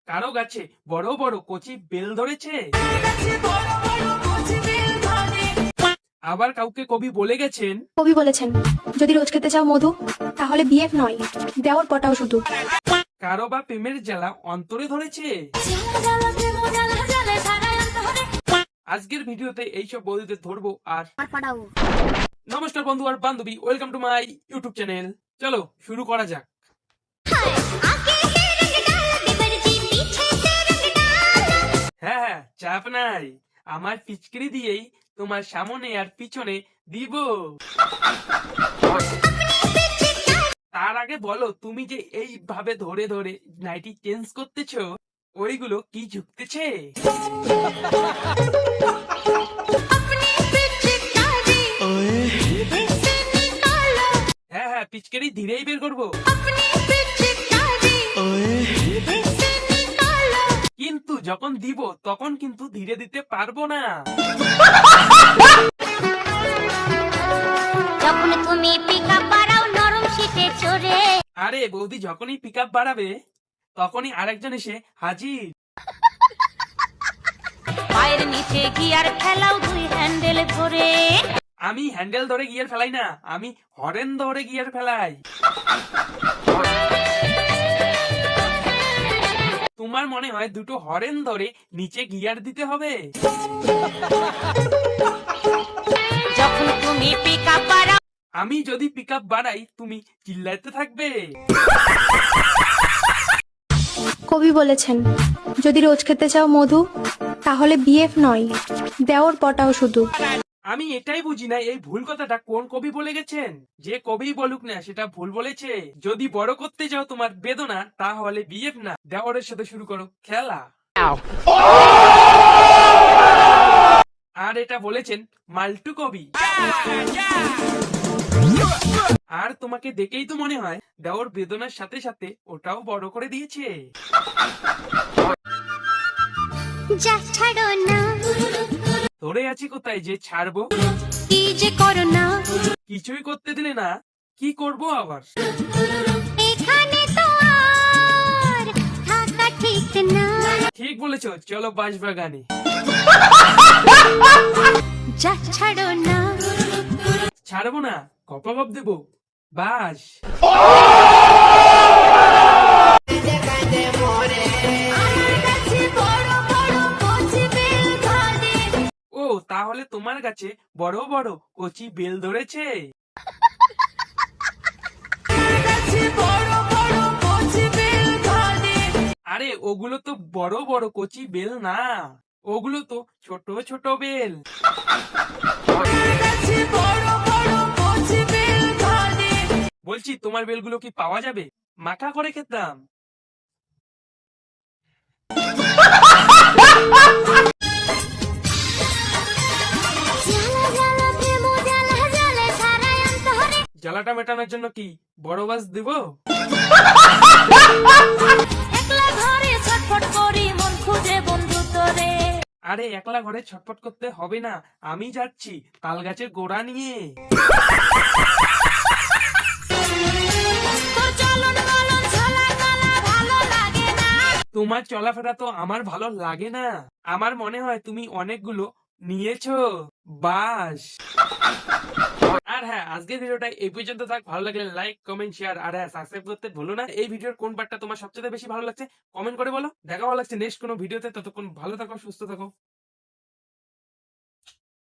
কারো গাছে বড় বড় কচি বেল ধরেছে। আবার কাউকে কবি বলে গেছেন, কবি বলেছেন, যদি রোজ খেতে চাও মধু, তাহলে বিএফ নয়, দেওর পটাও শুধু। কারো বা প্রেমের জ্বালা অন্তরে ধরেছে। আজকের ভিডিওতে এইসব বৌদিদের ধরবো আর নমস্কার বন্ধু আর বান্ধবী, welcome to my YouTube channel. চলো শুরু করা যাক। হ্যাঁ, চাপ নাই, আমার পিচকারি দিয়েই তোমার সামনে আর পিছনে দিব। তার আগে বলো, তুমি যে এইভাবে ধরে ধরে নাইটি চেঞ্জ করতেছো, ওইগুলো কি ঝুঁকতেছে? হ্যাঁ, পিচকারি ধীরেই বের করবো, কিন্তু যখন দিব তখন কিন্তু ধীরে দিতে পারবো না। যখন তুমি পিকআপ বাড়াও নরম শীতে চড়ে, আরে বৌদি যখনই পিক আপ বাড়াবে তখনই আরেকজন এসে হাজির। পায়ের নিচে গিয়ার ফেলাও দুই হ্যান্ডেল ধরে। আমি হ্যান্ডেল ধরে গিয়ার ফেলাই না, আমি হরেন ধরে গিয়ার ফেলাই। তোমার মনে হয় দুটো হরেন ধরে নিচে গিয়ার দিতে হবে? যখন তুমি পিকআপ বাড়াও, আমি যদি পিক আপ বাড়াই তুমি চিল্লাইতে থাকবে। কবি বলেছেন, যদি রোজ খেতে চাও মধু, তাহলে বিএফ নয়, দেওর পটাও শুধু। আমি এটাই বুঝি না, এই ভুল কথাটা কোন কবি বলে গেছেন? যে কবি বলুক না, সেটা ভুল বলেছে। যদি বড় করতে যাও তোমার বেদনা, তাহলে বিএফ না, দেওয়ারের সাথে শুরু করো খেলা। আর এটা বলেছেন মাল্টু কবি। আর তোমাকে দেখেই তো মনে হয় দেওর বেদনার সাথে সাথে ওটাও বড় করে দিয়েছে। যা ছাড়ো না, ধরে আছি কোথায় যে ছাড়বো? কি যে করো না, কিছুই করতে দিলে না, কি করব আবার? এখানে তো আর থাকা ঠিক না। ঠিক বলেছো, চলো বাঁশবাগানে। যা ছাড়ো না, ছাড়বো না, কপাগপ দেবো, বাস। ও তাহলে তোমার কাছে বড় বড় কচি বেল ধরেছে? আরে ওগুলো তো বড় বড় কচি বেল না, ওগুলো তো ছোট ছোট বেল। বলছি তোমার বেলগুলো কি পাওয়া যাবে? মাখা করে খেতাম। জ্বালাটা মেটানোর জন্য কি বড় বাস দিব? একলা ঘরে ছটফট করি মন খুঁজে বন্ধু তোরে। আরে একলা ঘরে ছটফট করতে হবে না, আমি যাচ্ছি তাল গাছের গোড়া নিয়ে। তোর চলন বলন ঝোলা গলা ভালো লাগে না। তোমার চলাফেরা তো আমার ভালো লাগে না। আমার মনে হয় তুমি অনেকগুলো নিয়েছো, বাস। আর হ্যাঁ, আজকের ভিডিওটা এই পর্যন্ত থাক। ভালো লাগলে লাইক, কমেন্ট, শেয়ার আর হ্যাঁ, সাবস্ক্রাইব করতে ভুলো না। এই ভিডিওর কোন পার্টটা তোমার সবচেয়ে বেশি ভালো লাগছে কমেন্ট করে বলো। দেখা ভালো লাগছে নেক্সট কোনো ভিডিওতে। ততক্ষণ ভালো থাকো, সুস্থ থাকো।